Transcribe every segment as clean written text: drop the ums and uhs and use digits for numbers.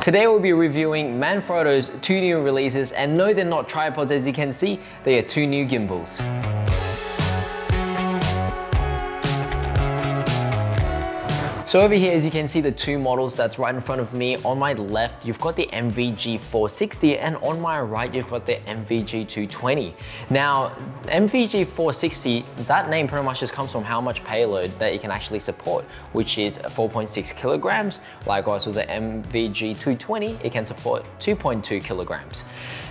Today we'll be reviewing Manfrotto's 2 new releases, and no, they're not tripods as you can see, they are 2 new gimbals. So over here, as you can see, the 2 models that's right in front of me. On my left, you've got the MVG460, and on my right, you've got the MVG220. Now, MVG460, that name pretty much just comes from how much payload that it can actually support, which is 4.6 kilograms. Likewise with the MVG220, it can support 2.2 kilograms.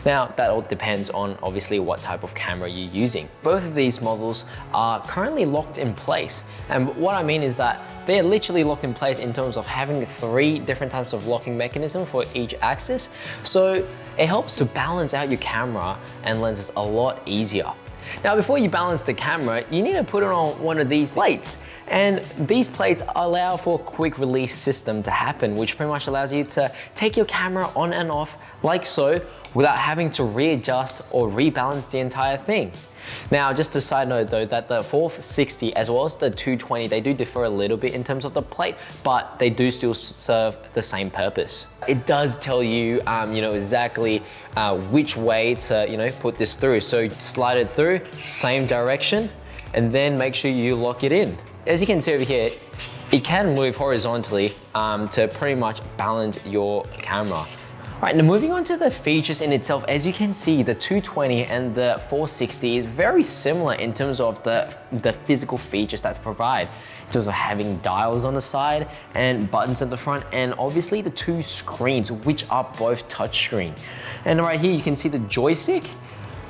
Now, that all depends on obviously what type of camera you're using. Both of these models are currently locked in place. And what I mean is that they're literally locked in place in terms of having 3 different types of locking mechanism for each axis. So it helps to balance out your camera and lenses a lot easier. Now, before you balance the camera, you need to put it on one of these plates. And these plates allow for a quick release system to happen, which pretty much allows you to take your camera on and off like so, without having to readjust or rebalance the entire thing. Now, just a side note though, that the 460 as well as the 220, they do differ a little bit in terms of the plate, but they do still serve the same purpose. It does tell you, exactly which way to, put this through. So slide it through, same direction, and then make sure you lock it in. As you can see over here, it can move horizontally to pretty much balance your camera. Right, now moving on to the features in itself, as you can see, the 220 and the 460 is very similar in terms of the physical features that they provide, in terms of having dials on the side and buttons at the front, and obviously the 2 screens, which are both touchscreen. And right here, you can see the joystick.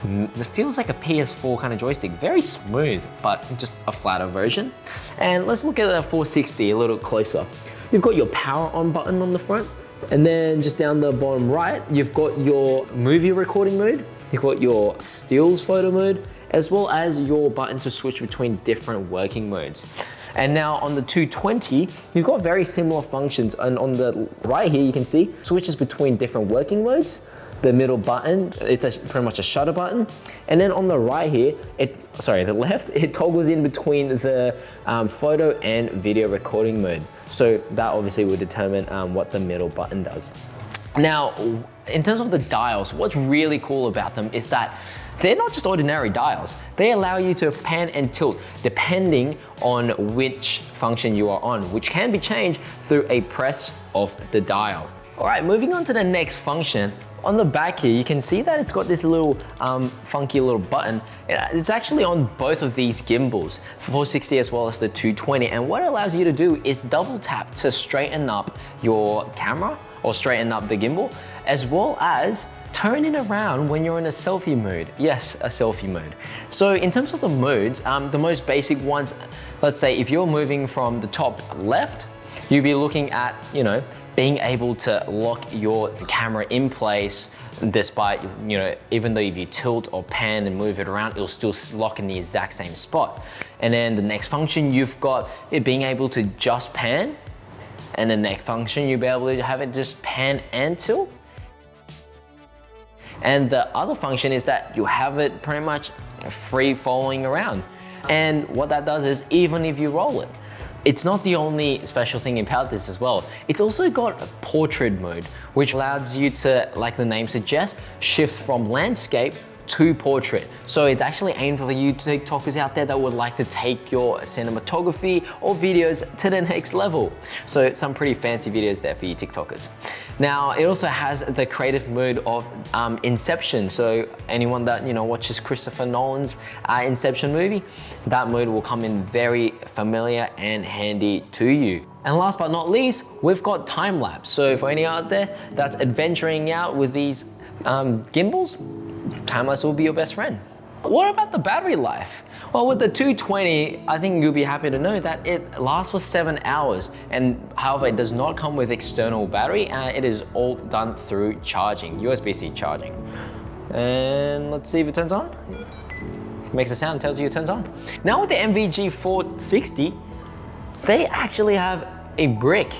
It feels like a PS4 kind of joystick, very smooth, but just a flatter version. And let's look at the 460 a little closer. You've got your power on button on the front. And then just down the bottom right, you've got your movie recording mode, you've got your stills photo mode, as well as your button to switch between different working modes. And now on the 220, you've got very similar functions. And on the right here, you can see switches between different working modes. The middle button, it's pretty much a shutter button. And then on the right here, the left, it toggles in between the photo and video recording mode. So that obviously will determine what the middle button does. Now, in terms of the dials, what's really cool about them is that they're not just ordinary dials. They allow you to pan and tilt depending on which function you are on, which can be changed through a press of the dial. All right, moving on to the next function. On the back here, you can see that it's got this little funky little button. It's actually on both of these gimbals, 460 as well as the 220. And what it allows you to do is double tap to straighten up your camera or straighten up the gimbal, as well as turn it around when you're in a selfie mode. Yes, a selfie mode. So in terms of the modes, the most basic ones, let's say if you're moving from the top left, you'll be looking at, being able to lock your camera in place despite, even though if you tilt or pan and move it around, it'll still lock in the exact same spot. And then the next function, you've got it being able to just pan. And the next function, you'll be able to have it just pan and tilt. And the other function is that you have it pretty much free falling around. And what that does is even if you roll it, it's not the only special thing about this as well. It's also got a portrait mode, which allows you to, like the name suggests, shift from landscape to portrait. So it's actually aimed for you TikTokers out there that would like to take your cinematography or videos to the next level. So some pretty fancy videos there for you TikTokers. Now, it also has the creative mode of Inception. So anyone that watches Christopher Nolan's Inception movie, that mode will come in very familiar and handy to you. And last but not least, we've got time lapse. So for any out there that's adventuring out with these gimbals, time-lapse will be your best friend. What about the battery life? Well, with the 220, I think you'll be happy to know that it lasts for 7 hours. And however, it does not come with external battery. It is all done through charging, USB-C charging. And let's see if it turns on. It makes a sound, tells you it turns on. Now with the MVG460, they actually have a brick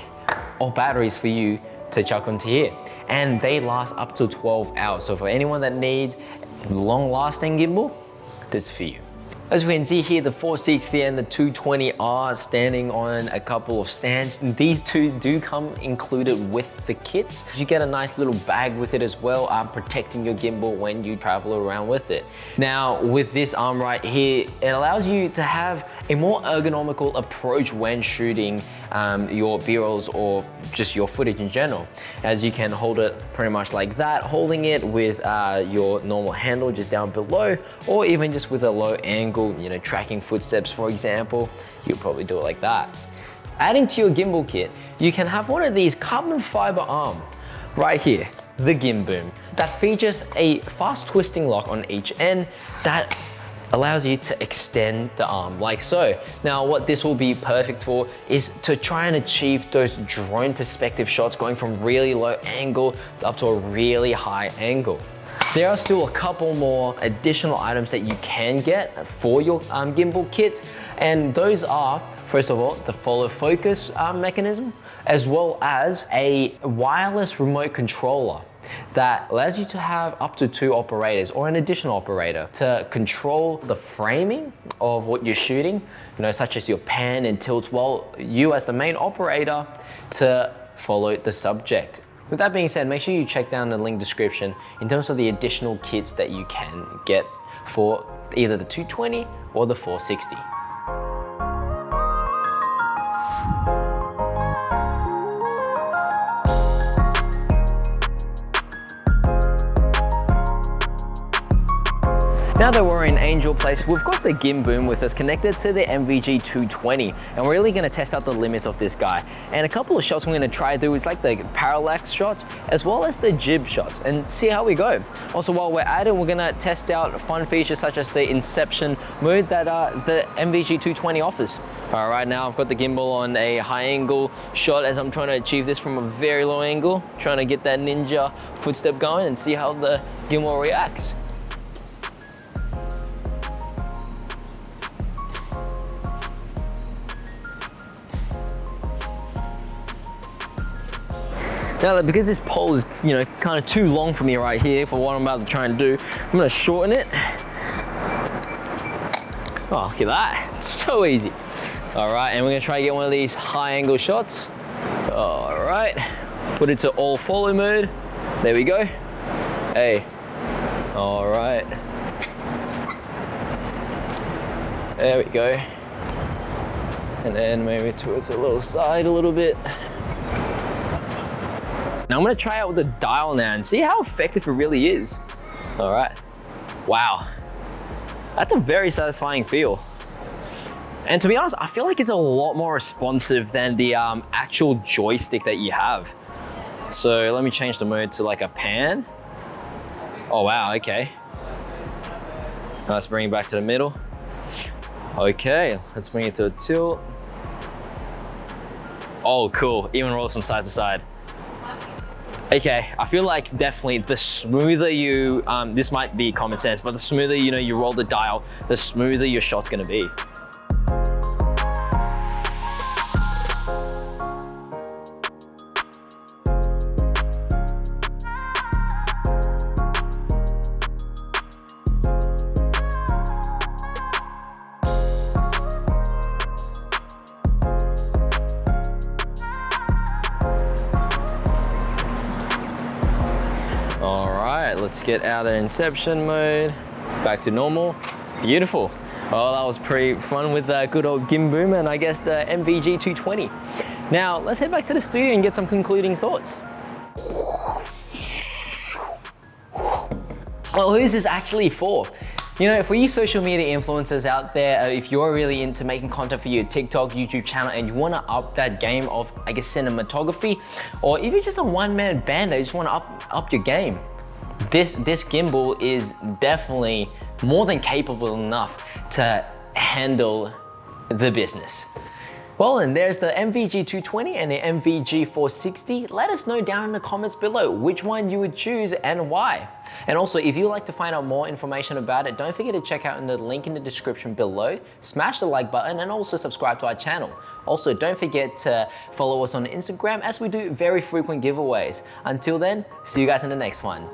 of batteries for you to chuck onto here, and they last up to 12 hours. So for anyone that needs long-lasting gimbal, this is for you. As we can see here, the 460 and the 220 are standing on a couple of stands. These two do come included with the kits. You get a nice little bag with it as well, protecting your gimbal when you travel around with it. Now, with this arm right here, it allows you to have a more ergonomical approach when shooting your B-rolls or just your footage in general, as you can hold it pretty much like that, holding it with your normal handle just down below, or even just with a low angle, you know, tracking footsteps, for example, you'll probably do it like that. Adding to your gimbal kit, you can have one of these carbon fiber arm right here, the Gimboom, that features a fast twisting lock on each end that allows you to extend the arm like so. Now, what this will be perfect for is to try and achieve those drone perspective shots, going from really low angle up to a really high angle. There are still a couple more additional items that you can get for your gimbal kits, and those are, first of all, the follow focus mechanism, as well as a wireless remote controller that allows you to have up to 2 operators or an additional operator to control the framing of what you're shooting, you know, such as your pan and tilts, while you as the main operator to follow the subject. With that being said, make sure you check down the link description in terms of the additional kits that you can get for either the 220 or the 460. Now that we're in Angel Place, we've got the Gimboom with us connected to the MVG 220, and we're really gonna test out the limits of this guy. And a couple of shots we're gonna try to do is like the parallax shots, as well as the jib shots, and see how we go. Also, while we're at it, we're gonna test out fun features such as the Inception mode that the MVG 220 offers. All right, now I've got the gimbal on a high angle shot as I'm trying to achieve this from a very low angle, trying to get that ninja footstep going and see how the gimbal reacts. Now, because this pole is, you know, kind of too long for me right here for what I'm about to try and do, I'm gonna shorten it. Oh, look at that, it's so easy. All right, and we're gonna try to get one of these high angle shots. All right, put it to all follow mode. There we go. Hey, all right. There we go. And then maybe towards the little side a little bit. Now I'm gonna try out with the dial now and see how effective it really is. All right, wow. That's a very satisfying feel. And to be honest, I feel like it's a lot more responsive than the actual joystick that you have. So let me change the mode to like a pan. Oh wow, okay. Now let's bring it back to the middle. Okay, let's bring it to a tilt. Oh cool, even roll from side to side. Okay, I feel like definitely the smoother you, this might be common sense, but the smoother, you know, you roll the dial, the smoother your shot's gonna be. All right, let's get out of Inception mode, back to normal. Beautiful. Well, that was pretty fun with the good old Gimboom and I guess the MVG 220. Now, let's head back to the studio and get some concluding thoughts. Well, who's this actually for? You know, for you social media influencers out there, if you're really into making content for your TikTok, YouTube channel, and you want to up that game of, I guess, cinematography, or if you're just a one-man band that you just want to up your game, this gimbal is definitely more than capable enough to handle the business. Well, and there's the MVG 220 and the MVG 460. Let us know down in the comments below which one you would choose and why. And also, if you'd like to find out more information about it, don't forget to check out in the link in the description below, smash the like button, and also subscribe to our channel. Also, don't forget to follow us on Instagram as we do very frequent giveaways. Until then, see you guys in the next one.